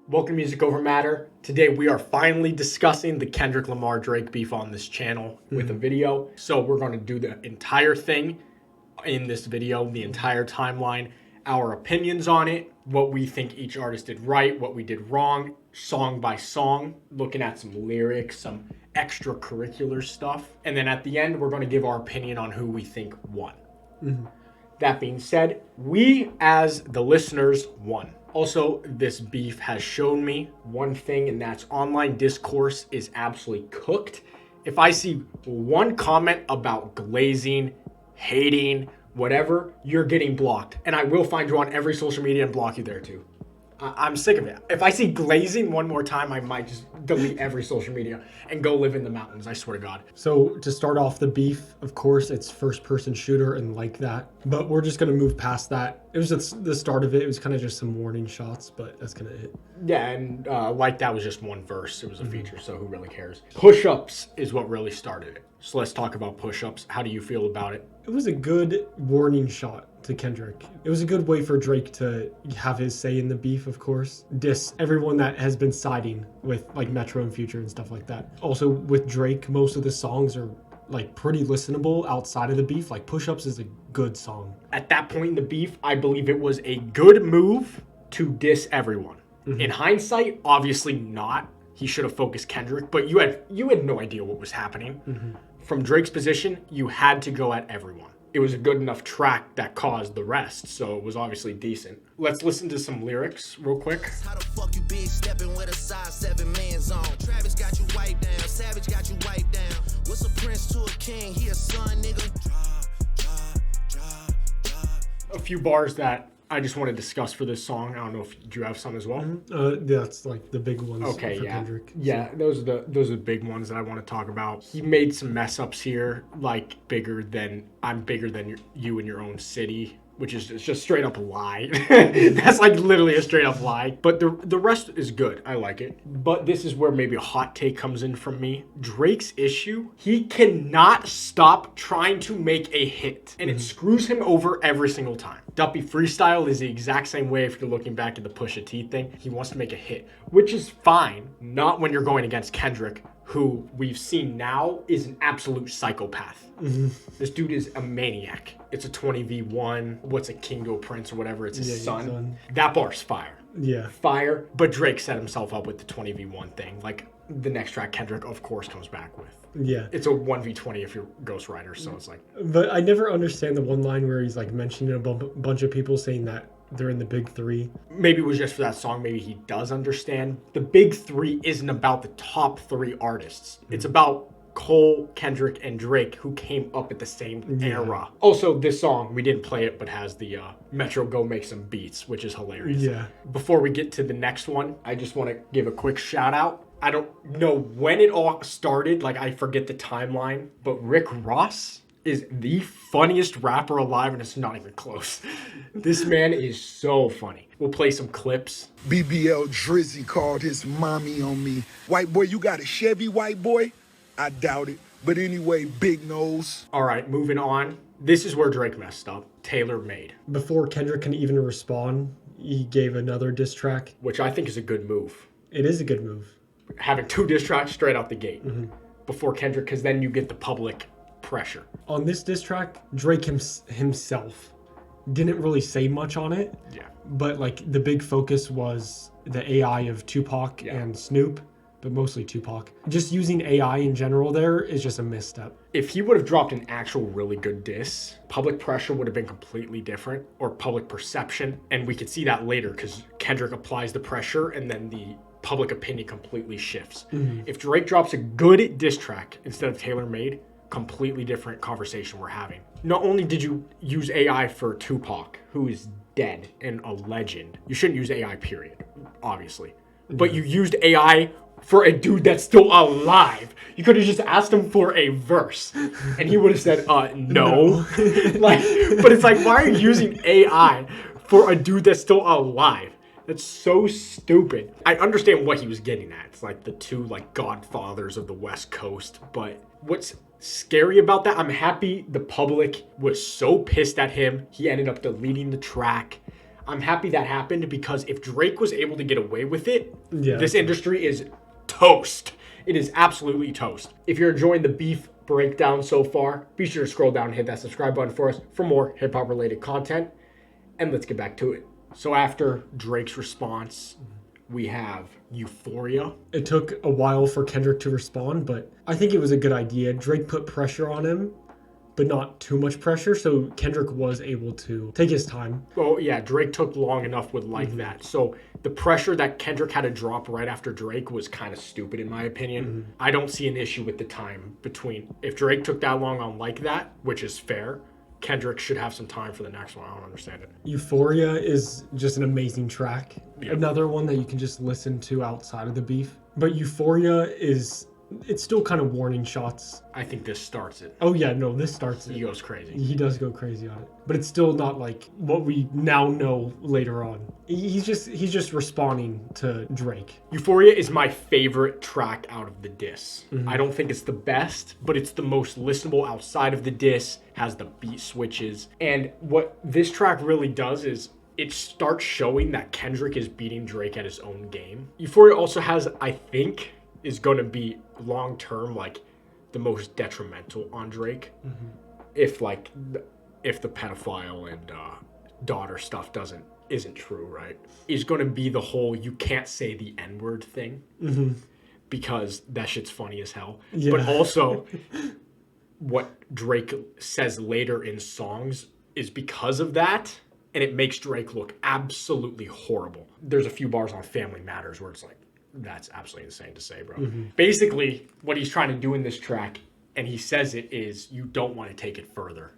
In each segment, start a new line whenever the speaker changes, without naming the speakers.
Welcome to musicovermatter. Today we are finally discussing the Kendrick Lamar Drake beef on this channel with a video. So we're going to do the entire thing in this video, the entire timeline, our opinions on it, what we think each artist did right, what we did wrong, song by song, looking at some lyrics, some extracurricular stuff. And then at the end, we're going to give our opinion on who we think won. That being said, we as the listeners won. Also, this beef has shown me one thing, and that's online discourse is absolutely cooked. If I see one comment about glazing, hating, whatever, you're getting blocked. And I will find you on every social media and block you there too. I'm sick of it. If I see glazing one more time, I might just delete every social media and go live in the mountains, I swear to God.
So to start off the beef, of course, it's first-person shooter and like that. But we're just going to move past that. It was just the start of it. It was kind of just some warning shots, but that's kind of it.
Yeah, and like that was just one verse. It was a feature, so who really cares? Push-ups is what really started it. So let's talk about push-ups. How do you feel about it?
It was a good warning shot to Kendrick. It was a good way for Drake to have his say in the beef, of course. Diss everyone that has been siding with like Metro and Future and stuff like that. Also with Drake, most of the songs are like pretty listenable outside of the beef. Like Push-Ups is a good song.
At that point in the beef, I believe it was a good move to diss everyone. In hindsight, obviously not. He should have focused Kendrick, but you had no idea what was happening. From Drake's position, you had to go at everyone. It was a good enough track that caused the rest, so it was obviously decent. Let's listen to some lyrics real quick.
How the fuck you big stepping with a size 7 man's on? Travis got you wiped down, Savage got you wiped down. What's a prince to a king? He a son, nigga.
A few bars that I just want to discuss for this song. I don't know if you have some as well.
That's like the big ones
Okay,
for
yeah.
Kendrick.
Yeah, those are the big ones that I want to talk about. He made some mess ups here, like I'm bigger than you in your own city, which is just straight up a lie. That's like literally a straight up lie. But the rest is good. I like it. But this is where maybe a hot take comes in from me. Drake's issue, he cannot stop trying to make a hit. And it screws him over every single time. Made Freestyle is the exact same way if you're looking back at the Pusha T thing. He wants to make a hit, which is fine. Not when you're going against Kendrick, who we've seen now is an absolute psychopath. This dude is a maniac. It's a 20v1. What's a king to a prince or whatever? It's his son. That bar's fire.
Yeah.
Fire. But Drake set himself up with the 20v1 thing. Like the next track Kendrick, of course, comes back with.
Yeah.
It's a 1v20 if you're Ghost Rider, so it's like...
But I never understand the one line where he's like mentioning a bunch of people saying that they're in the big three.
Maybe it was just for that song. Maybe he does understand. The big three isn't about the top 3 artists. It's about Cole, Kendrick, and Drake, who came up at the same era. Also, this song, we didn't play it, but has the Metro Go Make Some Beats, which is hilarious.
Yeah.
Before we get to the next one, I just want to give a quick shout out. I don't know when it all started. Like, I forget the timeline. But Rick Ross is the funniest rapper alive, and it's not even close. This man is so funny. We'll play some clips.
BBL Drizzy called his mommy on me. White boy, you got a Chevy, white boy? I doubt it. But anyway, big nose.
All right, moving on. This is where Drake messed up. Tailor Made.
Before Kendrick can even respond, he gave another diss track.
Which I think is a good move.
It is a good move.
Having 2 diss tracks straight out the gate before Kendrick, because then you get the public pressure.
On this diss track, Drake himself didn't really say much on it.
Yeah.
But like the big focus was the AI of Tupac and Snoop, but mostly Tupac. Just using AI in general there is just a misstep.
If he would have dropped an actual really good diss, public pressure would have been completely different, or public perception. And we could see that later because Kendrick applies the pressure and then the public opinion completely shifts. If Drake drops a good diss track instead of Tailor Made, completely different conversation we're having. Not only did you use AI for Tupac, who is dead and a legend, you shouldn't use AI, period, obviously. But you used AI for a dude that's still alive. You could have just asked him for a verse, and he would have said, no. Like, but it's like, why are you using AI for a dude that's still alive? That's so stupid. I understand what he was getting at. It's like the 2 like godfathers of the West Coast. But what's scary about that, I'm happy the public was so pissed at him. He ended up deleting the track. I'm happy that happened because if Drake was able to get away with it,
Yeah.
this industry is toast. It is absolutely toast. If you're enjoying the beef breakdown so far, be sure to scroll down and hit that subscribe button for us for more hip-hop related content. And let's get back to it. So after Drake's response, we have Euphoria.
It took a while for Kendrick to respond, but I think it was a good idea. Drake put pressure on him, but not too much pressure, so Kendrick was able to take his time.
Oh yeah, Drake took long enough with Like That. So the pressure that Kendrick had to drop right after Drake was kind of stupid in my opinion. I don't see an issue with the time between. If Drake took that long on Like That, which is fair, Kendrick should have some time for the next one. I don't understand it.
Euphoria is just an amazing track.
Yeah.
Another one that you can just listen to outside of the beef. But Euphoria it's still kind of warning shots.
I think this starts it.
Oh yeah, no, this starts
He
it.
goes crazy.
He does go crazy on it. But it's still not like what we now know later on. He's just responding to Drake.
Euphoria is my favorite track out of the diss. I don't think it's the best, but it's the most listenable outside of the diss, has the beat switches. And what this track really does is it starts showing that Kendrick is beating Drake at his own game. Euphoria also has, I think, is going to be long-term, like, the most detrimental on Drake. If the pedophile and daughter stuff isn't true, right? Is going to be the whole you can't say the N-word thing. Because that shit's funny as hell.
Yeah.
But also, what Drake says later in songs is because of that, and it makes Drake look absolutely horrible. There's a few bars on Family Matters where it's like, that's absolutely insane to say, bro. Basically, what he's trying to do in this track, and he says it, is you don't want to take it further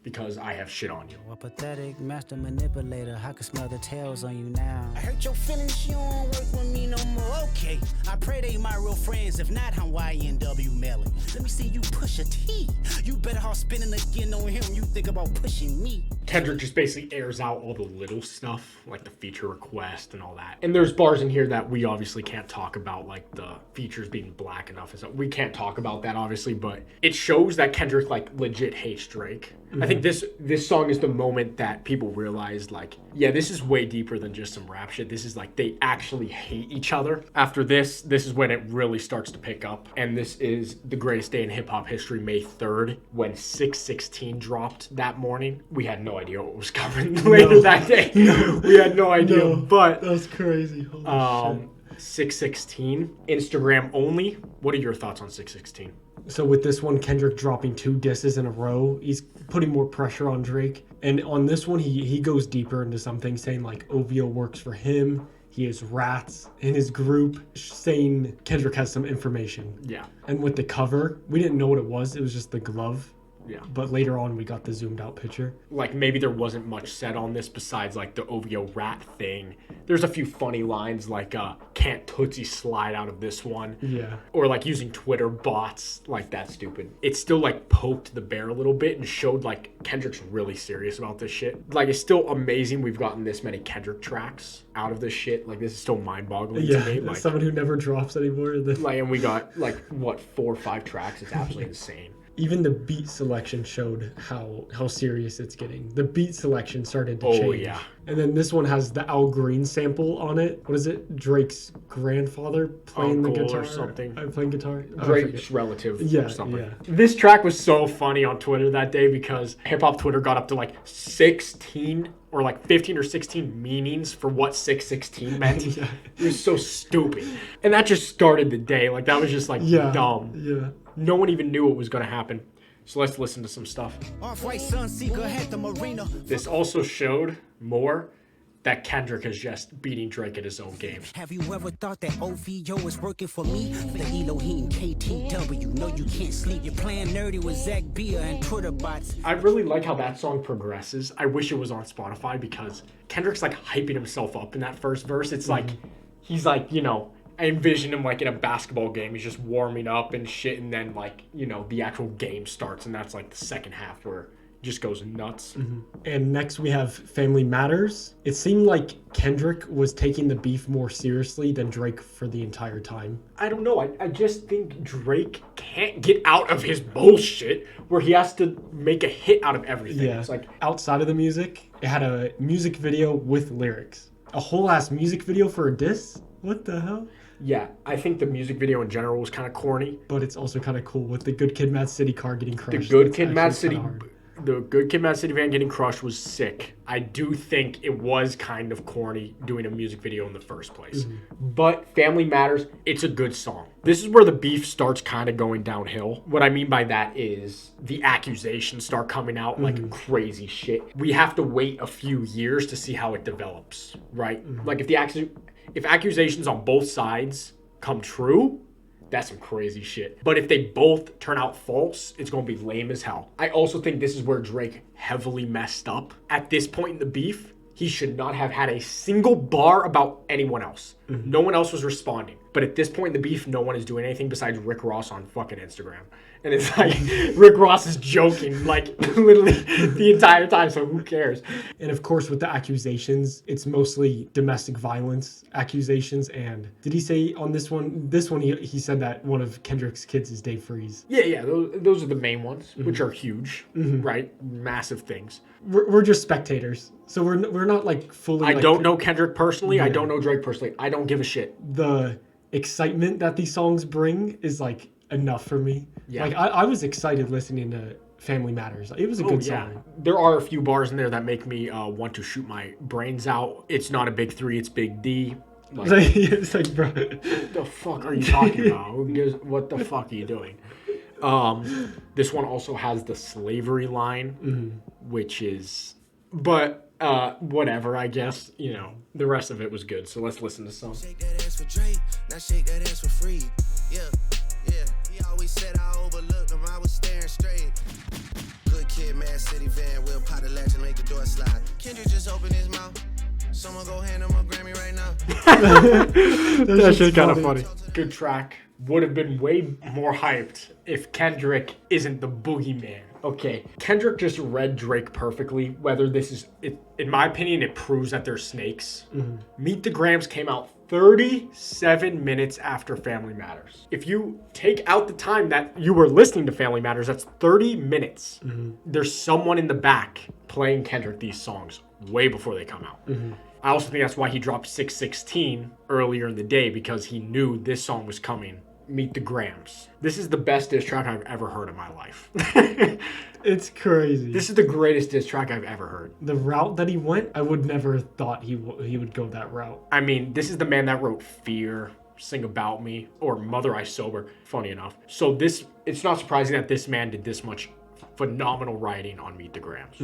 because I have shit on you.
A pathetic master manipulator. I can smell the tails on you now.
I hurt your feelings, you don't work with me no more. Okay, I pray they my real friends. If not, I'm YNW Melly. Let me see you push a T. You better off spinning again on him. You think about pushing me.
Kendrick just basically airs out all the little stuff, like the feature request and all that. And there's bars in here that we obviously can't talk about, like the features being black enough and stuff. We can't talk about that, obviously, but it shows that Kendrick, like, legit hates Drake. I think this song is the moment that people realized, like, yeah, this is way deeper than just some rap shit. This is like they actually hate each other. After this is when it really starts to pick up. And this is the greatest day in hip-hop history, May 3rd, when 616 dropped that morning. We had no idea what was coming later that day. We had no idea. But
That's crazy. Holy shit.
616, Instagram only. What are your thoughts on 616?
So with this one, Kendrick dropping 2 disses in a row, he's putting more pressure on Drake. And on this one, he goes deeper into something, saying like OVO works for him. He has rats in his group, saying Kendrick has some information.
Yeah.
And with the cover, we didn't know what it was. It was just the glove.
Yeah.
But later on, we got the zoomed out picture.
Like, maybe there wasn't much said on this besides, like, the OVO rat thing. There's a few funny lines, like, can't Tootsie slide out of this one?
Yeah.
Or, like, using Twitter bots. Like, that's stupid. It still, like, poked the bear a little bit and showed, like, Kendrick's really serious about this shit. Like, it's still amazing we've gotten this many Kendrick tracks out of this shit. Like, this is still mind-boggling to me.
Yeah,
Like,
someone who never drops anymore.
and we got, like, what, 4 or 5 tracks? It's absolutely insane.
Even the beat selection showed how serious it's getting. The beat selection started to change.
Oh, yeah.
And then this one has the Al Green sample on it. What is it? Drake's grandfather playing
Uncle
the
or
guitar?
something.
Playing guitar? Oh, I
Drake's
forget.
relative
Yeah,
or something.
yeah.
This track was so funny on Twitter that day because hip-hop Twitter got up to like 16 or like 15 or 16 meanings for what 616 meant.
Yeah.
It was so stupid. And that just started the day. Like, that was just like dumb.
Yeah.
No one even knew what was going to happen. So let's listen to some stuff.
Off-white Sunseeker had the marina.
This also showed more that Kendrick is just beating Drake at his own game.
Have you ever thought that OVO is working for me? The Elohim KTW, no you can't sleep. You're playing nerdy with Zach Bia and Twitter bots.
I really like how that song progresses. I wish it was on Spotify because Kendrick's like hyping himself up in that first verse. It's like, he's like, you know, I envision him like in a basketball game. He's just warming up and shit. And then like, you know, the actual game starts. And that's like the second half where it just goes nuts.
And next we have Family Matters. It seemed like Kendrick was taking the beef more seriously than Drake for the entire time.
I don't know. I just think Drake can't get out of his bullshit where he has to make a hit out of everything.
Yeah.
It's like,
outside of the music, it had a music video with lyrics. A whole ass music video for a diss? What the hell?
yeah, I think the music video in general was kind of corny.
But it's also kind of cool with the Good Kid, Mad City car getting crushed.
The Good
That's
Kid, Mad
actually
City,
kinda hard.
the Good Kid, Mad City van getting crushed was sick. I do think it was kind of corny doing a music video in the first place. But Family Matters, it's a good song. This is where the beef starts kind of going downhill. What I mean by that is the accusations start coming out like crazy shit. We have to wait a few years to see how it develops, right? Like if accusations on both sides come true, that's some crazy shit. But if they both turn out false, it's gonna be lame as hell. I also think this is where Drake heavily messed up. At this point in the beef, he should not have had a single bar about anyone else. No one else was responding. But at this point in the beef, no one is doing anything besides Rick Ross on fucking Instagram. And it's like, Rick Ross is joking, like, literally the entire time, so who cares?
And of course, with the accusations, it's mostly domestic violence accusations. And did he say on this one? He said that one of Kendrick's kids is Dave Freeze.
Yeah, those are the main ones, which are huge, right? Massive things.
We're just spectators, so we're not like fully.
I don't know Kendrick personally. I don't know Drake personally. I don't give a shit.
The excitement that these songs bring is like enough for me.
Yeah.
Like I was excited listening to Family Matters. It was a good song.
There are a few bars in there that make me want to shoot my brains out. It's not a big 3, it's big D. Like,
It's like, bro,
what the fuck are you talking about? What the fuck are you doing? This one also has the slavery line, which is, but whatever, I guess. You know, the rest of it was good. So let's listen to some.
Shake that ass for Drake, now shake that ass for free. Yeah. He always said I overlooked him, I was staring straight. Good Kid, Mad City van, we'll pot a latch and make the door slide. Kendrick just opened his mouth. Someone go hand him a Grammy right now.
That shit's kind of funny. Good track. Would have been way more hyped if Kendrick isn't the boogeyman. Okay, Kendrick just read Drake perfectly. Whether this is, in my opinion, it proves that they're snakes. Meet the Grams came out 37 minutes after Family Matters. If you take out the time that you were listening to Family Matters, that's 30 minutes. There's someone in the back playing Kendrick these songs way before they come out. I also think that's why he dropped 616 earlier in the day, because he knew this song was coming. Meet the Grams. This is the best diss track I've ever heard in my life.
it's crazy.
This is the greatest diss track I've ever heard.
The route that he went, I would never thought he would go that route.
I mean, this is the man that wrote Fear, Sing About Me, or Mother I Sober, funny enough. So it's not surprising that this man did this much phenomenal writing on Meet the Grams.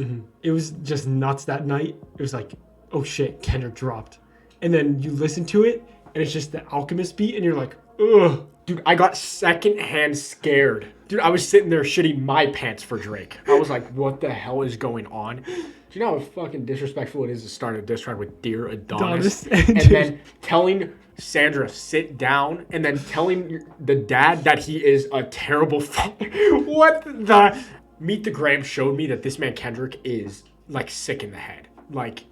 It was just nuts that night. It was like, oh shit, Kendrick dropped. And then you listen to it, and it's just the Alchemist beat, and you're like, ugh.
Dude, I got secondhand scared. Dude, I was sitting there shitting my pants for Drake. I was like, what the hell is going on? Do you know how fucking disrespectful it is to start a diss track with Dear Adonis? And then telling Sandra, sit down, and then telling the dad that he is a terrible father. What the? Meet the Grams showed me that this man Kendrick is like sick in the head. Like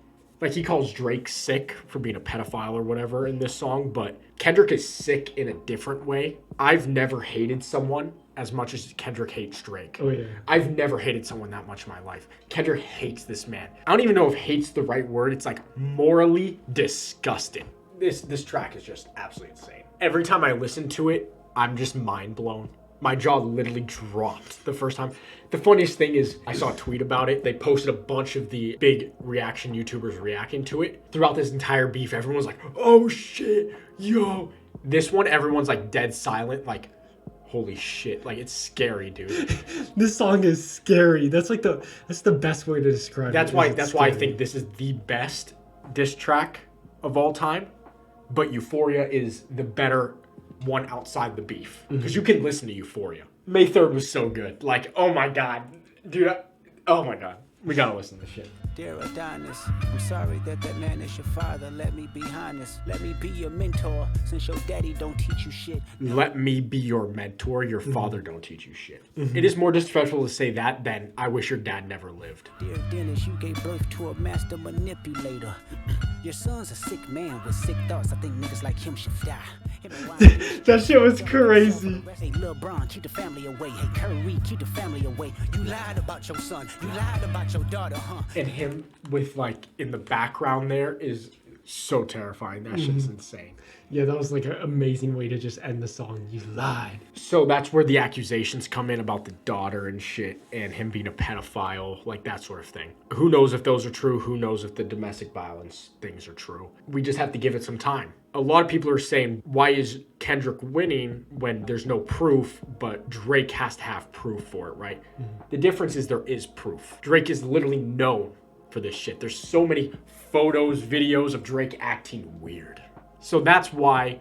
he calls Drake sick for being a pedophile or whatever in this song, but Kendrick is sick in a different way. I've never hated someone as much as Kendrick hates Drake.
Oh, yeah.
I've never hated someone that much in my life. Kendrick hates this man. I don't even know if hate's the right word. It's like morally disgusting. This track is just absolutely insane. Every time I listen to it, I'm just mind blown. My jaw literally dropped the first time. The funniest thing is I saw a tweet about it. They posted a bunch of the big reaction YouTubers reacting to it. Throughout this entire beef, everyone was like, oh shit, yo. This one, everyone's like dead silent, like, holy shit. Like, it's scary, dude.
This song is scary. That's the best way to describe
That's
it.
why I think this is the best diss track of all time. But Euphoria is the better one outside the beef, because you can listen to Euphoria. May 3rd was so good. Like, oh my god, dude. Oh my god, we gotta listen to this shit.
Dear Adonis, I'm sorry that man is your father. Let me be honest. Let me be your mentor, since your daddy don't teach you shit.
Let me be your mentor. Your father don't teach you shit. It is more disrespectful to say that than I wish your dad never lived.
Dear Dennis, you gave birth to a master manipulator. Your son's a sick man with sick thoughts. I think niggas like him should die.
That shit was crazy.
Hey, Lil Bron, keep the family away. Hey, Curry, keep the family away. You lied about your son. You lied about your daughter, huh?
And him with like in the background there is so terrifying. That shit's insane.
Yeah, that was like an amazing way to just end the song. You lied.
So that's where the accusations come in about the daughter and shit and him being a pedophile, like that sort of thing. Who knows if those are true? Who knows if the domestic violence things are true? We just have to give it some time. A lot of people are saying, why is Kendrick winning when there's no proof, but Drake has to have proof for it, right? The difference is there is proof. Drake is literally known for this shit. There's so many photos, videos of Drake acting weird. So that's why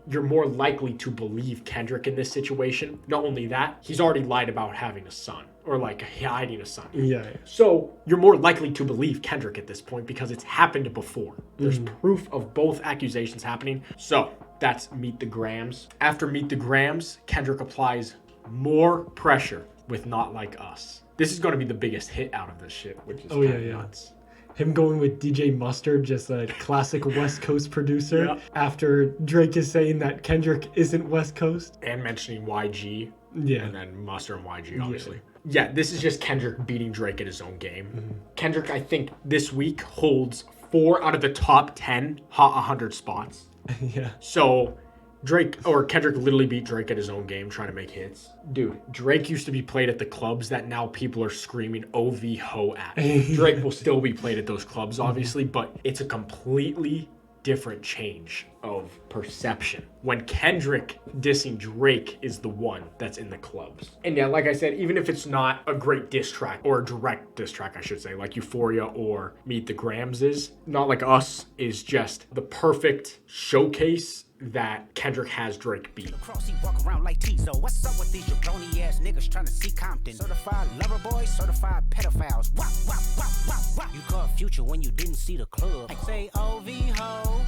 you're more likely to believe Kendrick in this situation. Not only that, he's already lied about having a son or like hiding a son.
Yeah.
So you're more likely to believe Kendrick at this point because it's happened before. There's proof of both accusations happening. So that's Meet the Grams. After Meet the Grams, Kendrick applies more pressure with Not Like Us. This is going to be the biggest hit out of this shit, which is nuts.
Him going with DJ Mustard, just a classic West Coast producer, after Drake is saying that Kendrick isn't West Coast.
And mentioning YG.
Yeah.
And then Mustard and YG, obviously. Yeah, this is just Kendrick beating Drake at his own game. Kendrick, I think, this week holds 4 out of the top 10 Hot 100 spots.
Yeah.
So Kendrick literally beat Drake at his own game trying to make hits. Dude, Drake used to be played at the clubs that now people are screaming OV ho at. Drake will still be played at those clubs, obviously, but it's a completely different change of perception when Kendrick dissing Drake is the one that's in the clubs. And yeah, like I said, even if it's not a great diss track or a direct diss track, I should say, like Euphoria or Meet the Grams is, Not Like Us is just the perfect showcase that Kendrick has Drake beat.
Cross, he walk around like Tizo. What's up with these jabroni ass niggas trying to see Compton? Certified lover boys, certified pedophiles. Wop, wop, wop, wop, wop. You called Future when you didn't see the club. Say OV ho.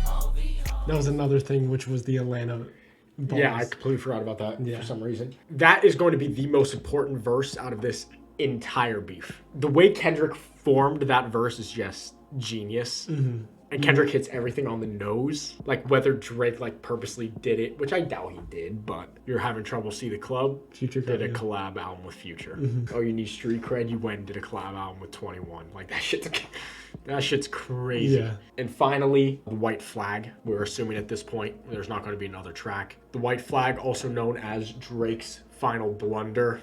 That was another thing, which was the Atlanta bars.
Yeah, I completely forgot about that for some reason. That is going to be the most important verse out of this entire beef. The way Kendrick formed that verse is just genius. And Kendrick hits everything on the nose. Like whether Drake like purposely did it, which I doubt he did, but you're having trouble see the club.
Future
did a collab album with Future. Oh, you need street cred, you went and did a collab album with 21. Like that shit's crazy.
Yeah.
And finally, the White Flag. We're assuming at this point there's not going to be another track. The White Flag, also known as Drake's final blunder,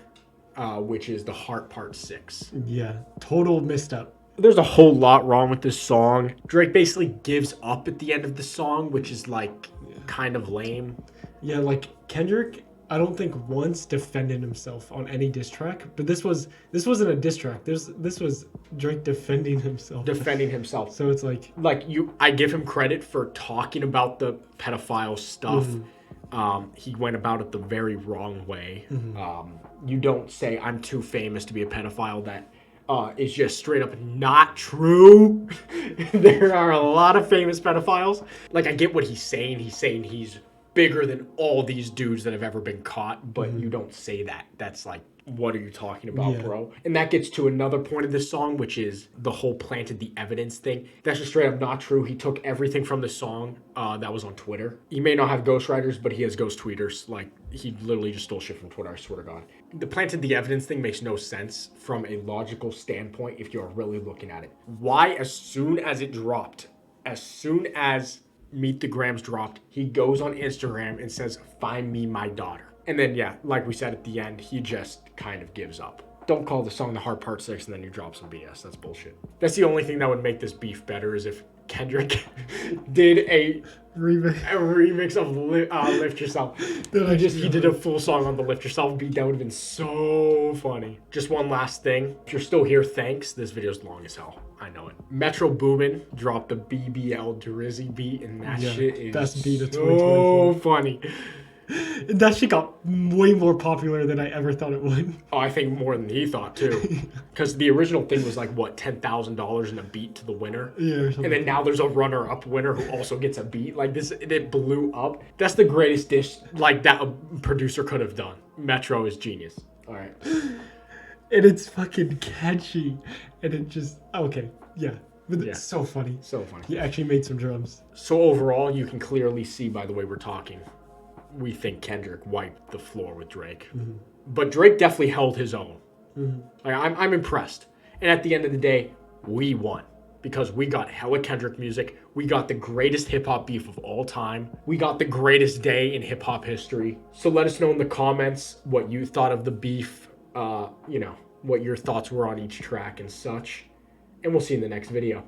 which is the Heart Part 6.
Yeah, total misstep.
There's a whole lot wrong with this song. Drake basically gives up at the end of the song, which is like kind of lame.
Yeah, like Kendrick, I don't think once defended himself on any diss track, but this wasn't a diss track. This was Drake defending himself.
So
it's like
I give him credit for talking about the pedophile stuff. He went about it the very wrong way. You don't say I'm too famous to be a pedophile. That is just straight up not true. There are a lot of famous pedophiles. Like, I get what he's saying. He's saying he's bigger than all these dudes that have ever been caught, but you don't say that. That's like, what are you talking about, bro? And that gets to another point of this song, which is the whole planted the evidence thing. That's just straight up not true. He took everything from the song that was on Twitter. He may not have ghostwriters, but he has ghost tweeters. Like, he literally just stole shit from Twitter, I swear to God. The planted the evidence thing makes no sense from a logical standpoint if you're really looking at it. Why, as soon as it dropped, as soon as Meet the Grams dropped, he goes on Instagram and says, "Find me my daughter." And then, yeah, like we said at the end, he just kind of gives up. Don't call the song The Heart Part 6 and then you drop some BS. That's bullshit. That's the only thing that would make this beef better is if Kendrick did a remix of Lift Yourself. He did a full song on the Lift Yourself beat. That would have been so funny. Just one last thing. If you're still here, thanks. This video's long as hell. I know it. Metro Boomin dropped the BBL Drizzy beat, and that shit is
best beat of
so funny.
That shit got way more popular than I ever thought it would.
Oh, I think more than he thought too. Because the original thing was like, what, $10,000 in a beat to the winner?
Yeah.
And then now there's a runner-up winner who also gets a beat. Like this, it blew up. That's the greatest dish like that a producer could have done. Metro is genius. All right.
And it's fucking catchy. And it just, okay, yeah. But it's so funny.
So funny.
He actually made some drums.
So overall, you can clearly see by the way we're talking, we think Kendrick wiped the floor with Drake. But Drake definitely held his own. Like, I'm impressed. And at the end of the day, we won. Because we got hella Kendrick music. We got the greatest hip-hop beef of all time. We got the greatest day in hip-hop history. So let us know in the comments what you thought of the beef. You know, what your thoughts were on each track and such. And we'll see you in the next video.